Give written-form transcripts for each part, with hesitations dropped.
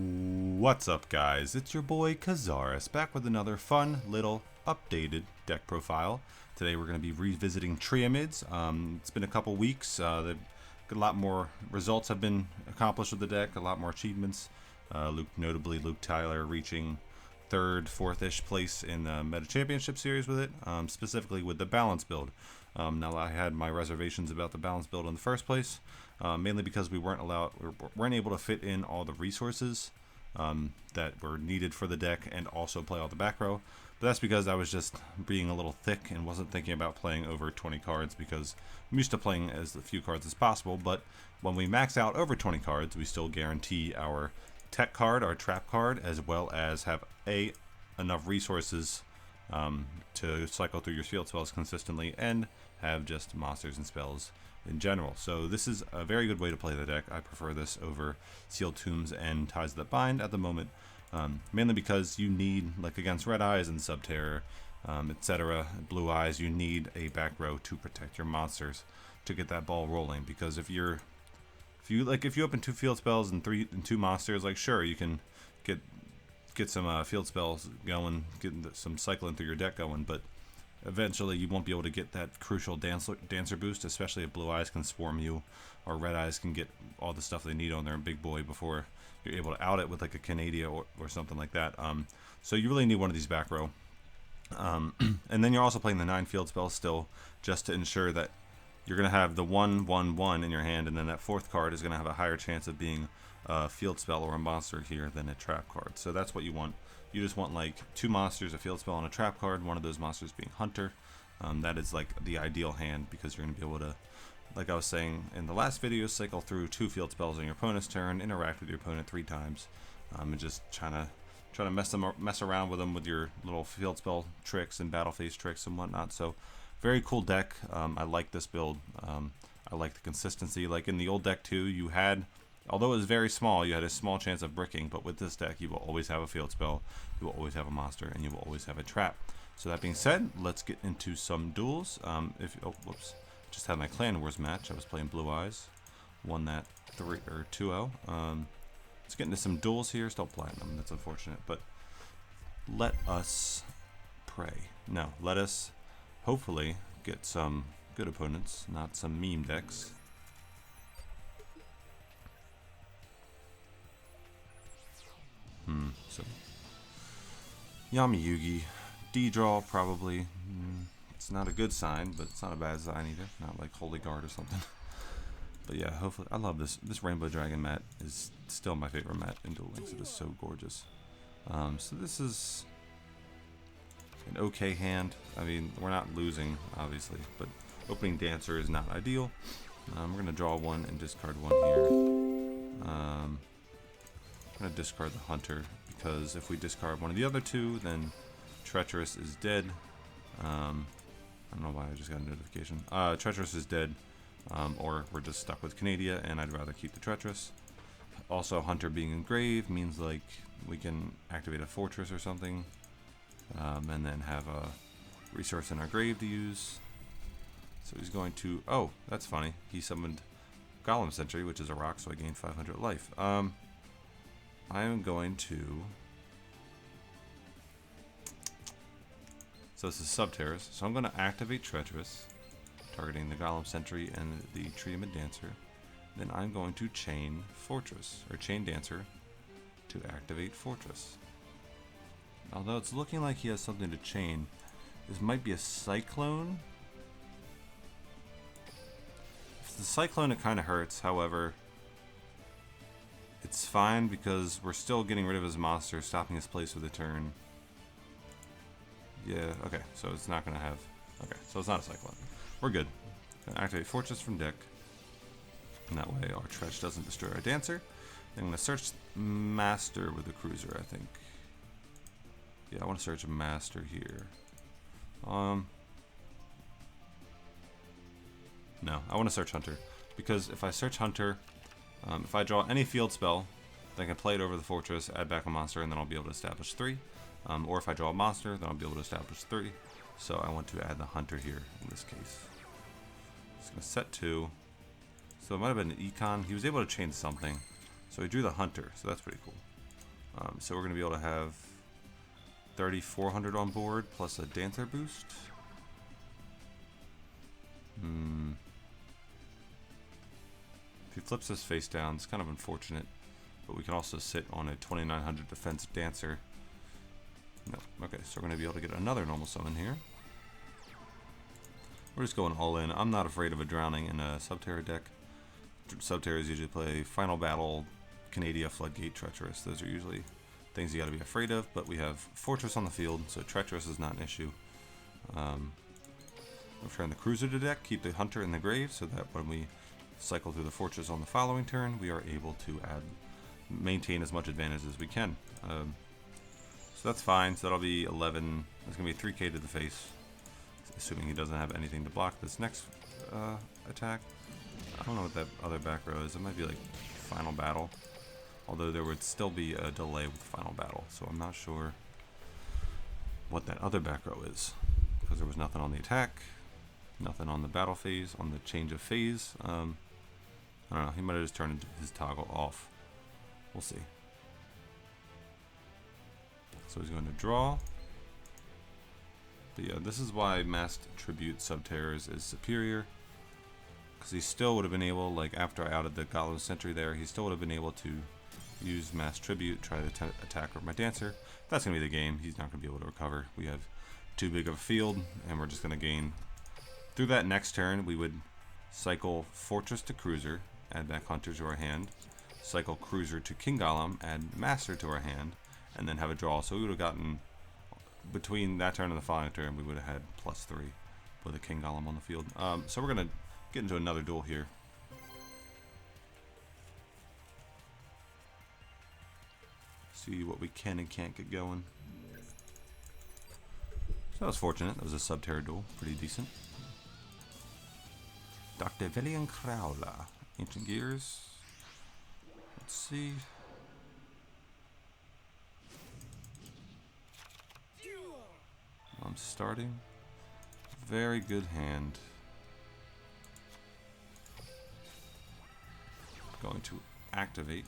What's up, guys? It's your boy Kazaris back with another fun little updated deck profile. Today we're going to be revisiting Triamids. It's been a couple weeks. A lot more results have been accomplished with the deck, a lot more achievements. Notably Luke Tyler reaching third, fourth-ish place in the Meta Championship Series with it, specifically with the balance build. Now I had my reservations about the balance build in the first place, mainly because we weren't able to fit in all the resources that were needed for the deck and also play all the back row. But that's because I was just being a little thick and wasn't thinking about playing over 20 cards, because I'm used to playing as few cards as possible. But when we max out over 20 cards, we still guarantee our tech card, our trap card, as well as have enough resources to cycle through your field spells consistently and have just monsters and spells in general. So this is a very good way to play the deck. I prefer this over Sealed Tombs and Ties That Bind at the moment, mainly because you need, like against Red Eyes and Subterror, etc., Blue Eyes, you need a back row to protect your monsters to get that ball rolling. Because if you open two field spells and two monsters, like, sure, you can get some field spells going, get some cycling through your deck going, but eventually you won't be able to get that crucial dancer boost, especially if Blue Eyes can swarm you or Red Eyes can get all the stuff they need on their big boy before you're able to out it with like a Canadia or something like that. So you really need one of these back row. And then you're also playing the 9 field spells still, just to ensure that you're going to have the 1/1/1 in your hand, and then that fourth card is going to have a higher chance of being a field spell or a monster here than a trap card. So that's what you want. You just want like 2 monsters, a field spell, and a trap card, one of those monsters being Hunter. That is like the ideal hand, because you're going to be able to, like I was saying in the last video, cycle through 2 field spells on your opponent's turn, interact with your opponent 3 times, and just try to mess around with them with your little field spell tricks and battle phase tricks and whatnot. So very cool deck. I like this build. I like the consistency. Like in the old deck too, you had, although it was very small, you had a small chance of bricking, but with this deck you will always have a field spell, you will always have a monster, and you will always have a trap. So that being said, let's get into some duels. Just had my Clan Wars match. I was playing Blue Eyes, won that 2-0. Let's get into some duels here. Still platinum, that's unfortunate, but let us pray. No, let us hopefully get some good opponents, not some meme decks. So Yami Yugi, D-draw probably. It's not a good sign, but it's not a bad sign either. Not like Holy Guard or something. But yeah, hopefully, I love this. This Rainbow Dragon mat is still my favorite mat in Duel Links. It is so gorgeous. So this is an okay hand. I mean, we're not losing, obviously, but opening Dancer is not ideal. We're going to draw 1 and discard 1 here. I'm going to discard the Hunter, because if we discard one of the other 2, then Treacherous is dead. I don't know why I just got a notification. Treacherous is dead, or we're just stuck with Canadia, and I'd rather keep the Treacherous. Also, Hunter being engraved means like we can activate a fortress or something, and then have a resource in our grave to use. So he's going to, oh, that's funny, he summoned Golem Sentry, which is a rock, so I gained 500 life. I am going to, so this is Subterrors, so I'm going to activate Treacherous, targeting the Golem Sentry and the Triamid Dancer. Then I'm going to chain Fortress, or chain Dancer, to activate Fortress. Although it's looking like he has something to chain. This might be a Cyclone. If it's the Cyclone, it kind of hurts. However, it's fine because we're still getting rid of his monster, stopping his place for the turn. Yeah, okay, so it's not going to have... Okay, so it's not a Cyclone. We're good. Gonna activate Fortress from deck. And that way our Tretch doesn't destroy our Dancer. Then I'm going to search Master with the Cruiser, I think. Yeah, I want to search Master here. No, I want to search Hunter. Because if I search Hunter, if I draw any field spell, then I can play it over the Fortress, add back a monster, and then I'll be able to establish 3. Or if I draw a monster, then I'll be able to establish 3. So I want to add the Hunter here in this case. Just going to set 2. So it might have been an Econ. He was able to chain something. So he drew the Hunter, so that's pretty cool. So we're going to be able to have 3,400 on board plus a Dancer boost. If he flips this face down, it's kind of unfortunate. But we can also sit on a 2,900 defense Dancer. No. Okay, so we're going to be able to get another normal summon here. We're just going all in. I'm not afraid of a drowning in a Subterra deck. Subterras usually play Final Battle, Canadia, Floodgate, Treacherous. Those are usually things you got to be afraid of, but we have Fortress on the field, so Treacherous is not an issue. We'll turn the Cruiser to deck, keep the Hunter in the grave, so that when we cycle through the Fortress on the following turn, we are able to maintain as much advantage as we can. So that's fine, so that'll be 11, that's going to be 3k to the face, assuming he doesn't have anything to block this next attack. I don't know what that other back row is. It might be like Final Battle. Although there would still be a delay with Final Battle. So I'm not sure what that other back row is. Because there was nothing on the attack. Nothing on the battle phase. On the change of phase. I don't know. He might have just turned his toggle off. We'll see. So he's going to draw. But yeah, this is why Masked Tribute Subterrors is superior. Because he still would have been able, like after I outed the Goblin Sentry there, he still would have been able to use Mass Tribute, try to attack with my Dancer. That's going to be the game. He's not going to be able to recover. We have too big of a field, and we're just going to gain. Through that next turn, we would cycle Fortress to Cruiser, add back Hunter to our hand, cycle Cruiser to King Golem, add Master to our hand, and then have a draw. So we would have gotten, between that turn and the following turn, we would have had +3 with a King Golem on the field. So we're going to get into another duel here. See what we can and can't get going. So that was fortunate. That was a Subterra duel. Pretty decent. Dr. Velian Crowler. Ancient Gears. Let's see. I'm starting. Very good hand. Going to activate.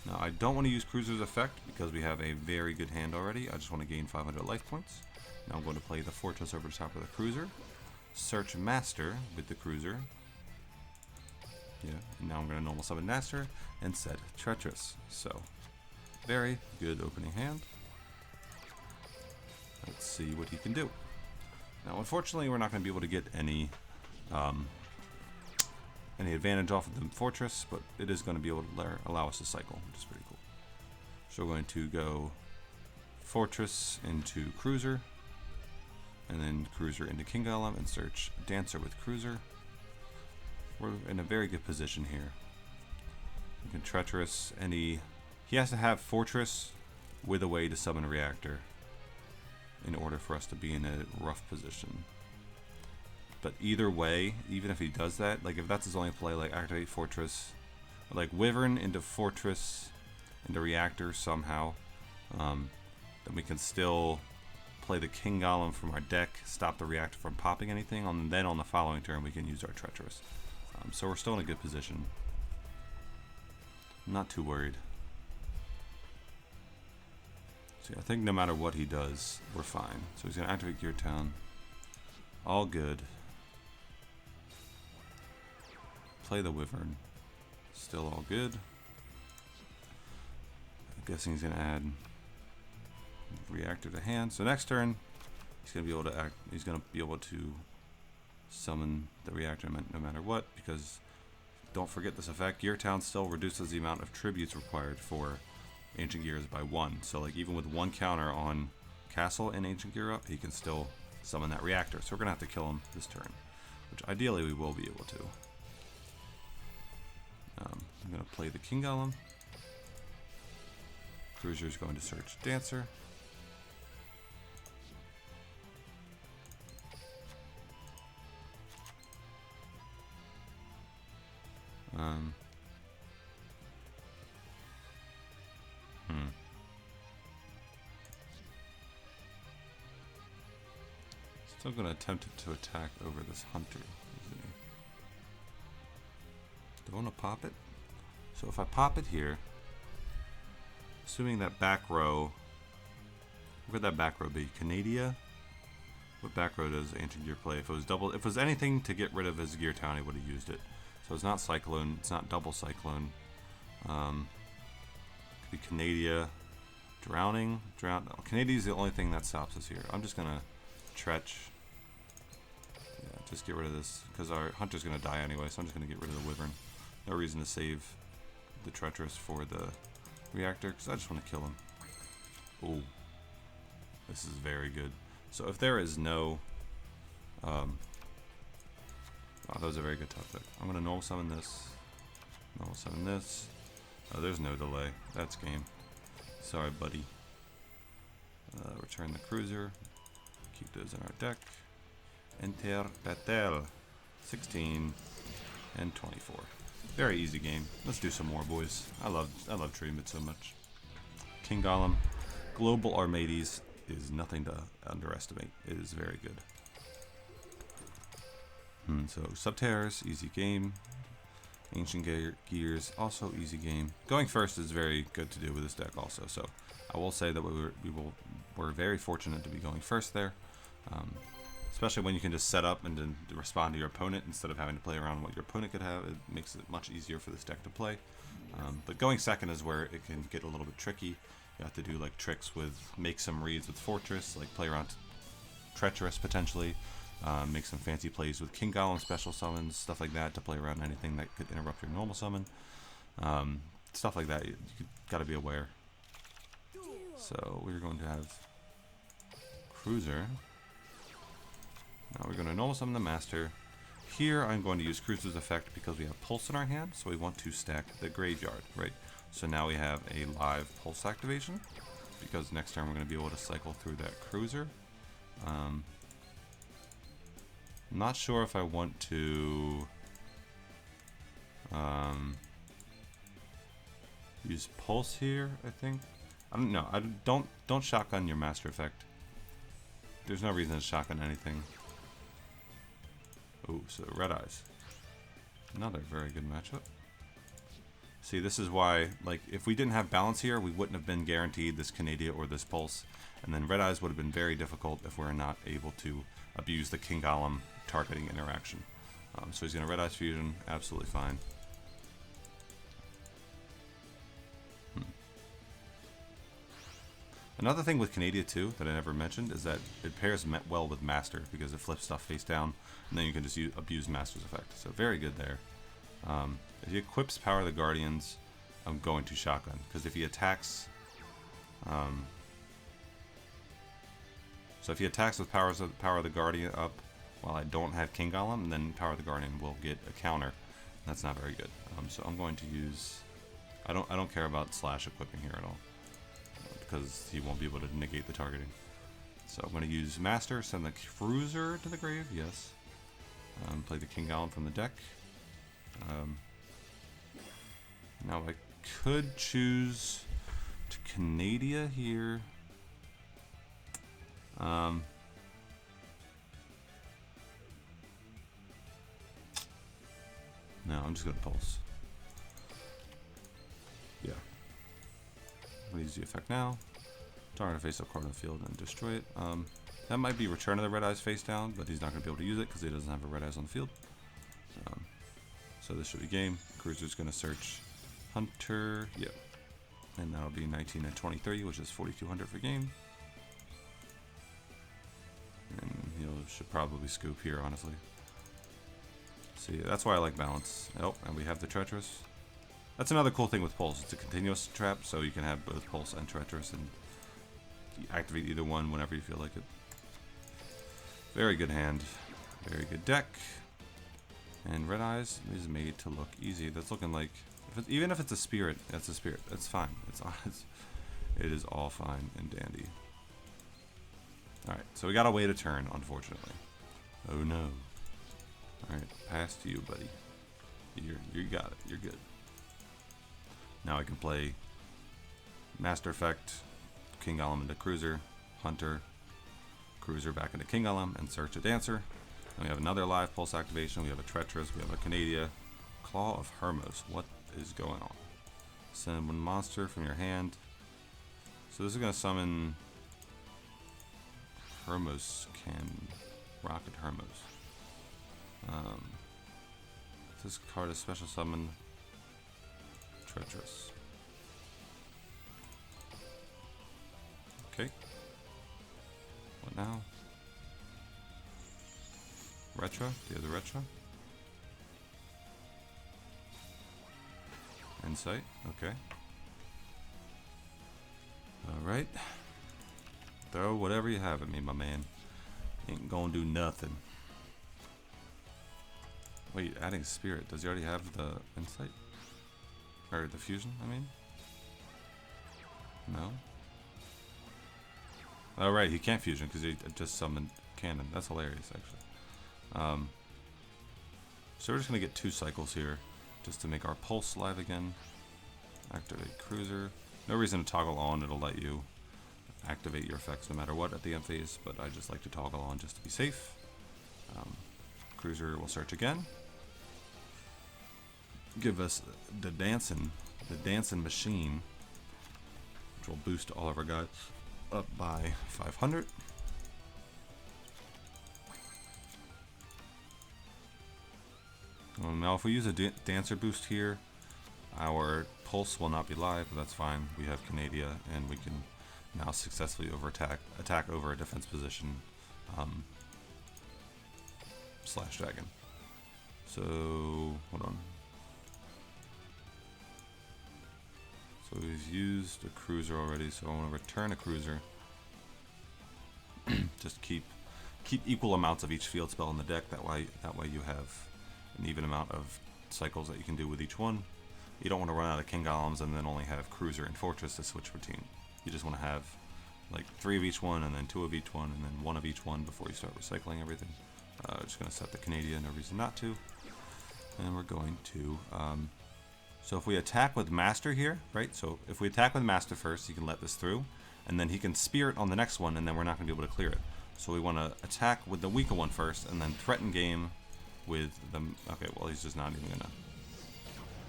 Now I don't want to use Cruiser's effect because we have a very good hand already. I just want to gain 500 life points. Now I'm going to play the Fortress over the top of the Cruiser. Search Master with the Cruiser. Yeah, and now I'm going to normal summon Master and set Treacherous. So, very good opening hand. Let's see what he can do. Now unfortunately we're not going to be able to get any advantage off of the Fortress, but it is going to be able to allow us to cycle, which is pretty cool. So we're going to go Fortress into Cruiser, and then Cruiser into King Golem, and search Dancer with Cruiser. We're in a very good position here. We can Treacherous any. He has to have Fortress with a way to summon a Reactor in order for us to be in a rough position. But either way, even if he does that, like if that's his only play, like activate Fortress, like Wyvern into Fortress, into Reactor somehow, then we can still play the King Golem from our deck, stop the Reactor from popping anything, and then on the following turn we can use our Treacherous. So we're still in a good position. I'm not too worried. So yeah, I think no matter what he does, we're fine. So he's going to activate Gear Town. All good. Play the Wyvern. Still all good. I'm guessing he's going to add Reactor to hand. So next turn, he's going to be able to act. He's going to be able to summon the Reactor no matter what. Because don't forget this effect. Gear Town still reduces the amount of tributes required for Ancient Gears by 1. So like even with 1 counter on Castle and Ancient Gear up, he can still summon that Reactor. So we're going to have to kill him this turn, which ideally we will be able to. I'm going to play the King Golem. Cruiser's going to search Dancer. Still going to attempt to attack over this Hunter, isn't he? Do I want to pop it? So if I pop it here, Assuming that back row. What would that back row be? Canadia? What back row does Ancient Gear play? If it was anything to get rid of his Gear Town, he would have used it. So it's not Cyclone, it's not double Cyclone. Could be Canadia. Drowning. No, Canadia's the only thing that stops us here. I'm just gonna Tretch. Yeah, just get rid of this, because our Hunter's gonna die anyway, so I'm just gonna get rid of the Wyvern. No reason to save the Treacherous for the Reactor, because I just want to kill him. Ooh. This is very good. So if there is no... oh, that was a very good top pick. I'm going to normal summon this. Normal summon this. Oh, there's no delay. That's game. Sorry, buddy. Return the cruiser. Keep those in our deck. Enter battle. 16 and 24. Very easy game. Let's do some more, boys. I love Triamids so much. King Golem. Global Armades is nothing to underestimate. It is very good. So Subterrace, easy game. Ancient Gears, also easy game. Going first is very good to do with this deck also. So I will say that we're very fortunate to be going first there. Especially when you can just set up and then respond to your opponent instead of having to play around what your opponent could have. It makes it much easier for this deck to play. But going second is where it can get a little bit tricky. You have to do like tricks with, make some reads with Fortress, like play around Treacherous potentially, make some fancy plays with King Golem special summons, stuff like that to play around anything that could interrupt your normal summon. Stuff like that, you gotta be aware. So we're going to have Cruiser. Now we're going to normal summon the Master. Here I'm going to use Cruiser's effect because we have Pulse in our hand, so we want to stack the Graveyard, right? So now we have a live Pulse activation, because next turn we're going to be able to cycle through that Cruiser. I'm not sure if I want to use Pulse here, I think. I don't know. Don't shotgun your Master effect. There's no reason to shotgun anything. Oh, so Red Eyes. Another very good matchup. See, this is why, like, if we didn't have balance here, we wouldn't have been guaranteed this Canadia or this Pulse. And then Red Eyes would have been very difficult if we're not able to abuse the King Golem targeting interaction. So he's going to Red Eyes Fusion, absolutely fine. Another thing with Canadia too that I never mentioned is that it pairs well with Master because it flips stuff face down, and then you can just abuse Master's effect. So very good there. If he equips Power of the Guardians, I'm going to shotgun, because if he attacks, so if he attacks with Power of the Guardian up while I don't have King Golem, then Power of the Guardian will get a counter. That's not very good. So I'm going to use. I don't care about slash equipping here at all, because he won't be able to negate the targeting. So I'm going to use Master, send the Cruiser to the grave, yes. Play the King Golem from the deck. Now I could choose to Canadia here. No, I'm just going to Pulse. Yeah. I'm going to use the effect now. Target a face-up card on the field and destroy it. That might be Return of the Red Eyes face down, but he's not going to be able to use it because he doesn't have a Red Eyes on the field. So this should be game. Cruiser's going to search Hunter. Yep. And that'll be 19 and 20-30, which is 4,200 for game. And he should probably scoop here, honestly. See, that's why I like balance. Oh, and we have the Treacherous. That's another cool thing with Pulse. It's a continuous trap, so you can have both Pulse and Treacherous and activate either one whenever you feel like it. Very good hand. Very good deck. And Red Eyes is made to look easy. That's looking like, even if it's a Spirit, that's a Spirit. That's fine. It is all fine and dandy. Alright, so we gotta wait a turn, unfortunately. Oh no. Alright, pass to you, buddy. You got it. You're good. Now I can play Master Effect, King Golem into Cruiser, Hunter, Cruiser back into King Golem, and search a Dancer. And we have another live Pulse activation. We have a Treacherous. We have a Canadia. Claw of Hermos. What is going on? Send one monster from your hand. So this is going to summon Hermos Rocket Hermos. This card is special summon Treacherous. Okay. What now? Retro? Do you have the retro? Insight? Okay. Alright. Throw whatever you have at me, my man. Ain't gonna do nothing. Wait, adding spirit. Does he already have the insight? Or the fusion, I mean? No? Oh, right, he can't fusion because he just summoned cannon. That's hilarious, actually. So we're just going to get 2 cycles here just to make our pulse live again. Activate cruiser. No reason to toggle on. It'll let you activate your effects no matter what at the end phase, but I just like to toggle on just to be safe. Cruiser will search again. Give us the dancing machine, which will boost all of our guys up by 500. Now if we use a dancer boost here, our pulse will not be live, but that's fine. We have Canadia, and we can now successfully attack over a defense position slash dragon. So hold on. So we've used a cruiser already, so I want to return a cruiser. Just keep equal amounts of each field spell in the deck. That way you have an even amount of cycles that you can do with each one. You don't want to run out of King Golems and then only have Cruiser and Fortress to switch between. You just want to have like 3 of each one, and then 2 of each one, and then 1 of each one before you start recycling everything. Just going to set the Canadian, no reason not to. And we're going to... so if we attack with Master here, right? So if we attack with Master first, he can let this through, and then he can Spirit on the next one, and then we're not going to be able to clear it. So we want to attack with the weaker one first, and then threaten game with the... Okay, well, he's just not even going to...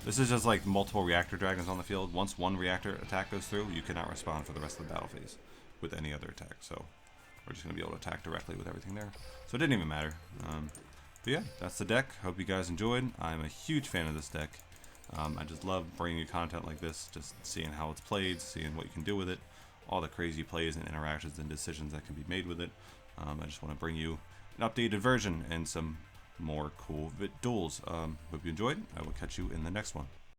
This is just like multiple reactor dragons on the field. Once one reactor attack goes through, you cannot respond for the rest of the battle phase with any other attack. So we're just going to be able to attack directly with everything there. So it didn't even matter. But yeah, that's the deck. Hope you guys enjoyed. I'm a huge fan of this deck. I just love bringing you content like this, just seeing how it's played, seeing what you can do with it, all the crazy plays and interactions and decisions that can be made with it. I just want to bring you an updated version and some more cool duels. Hope you enjoyed. I will catch you in the next one.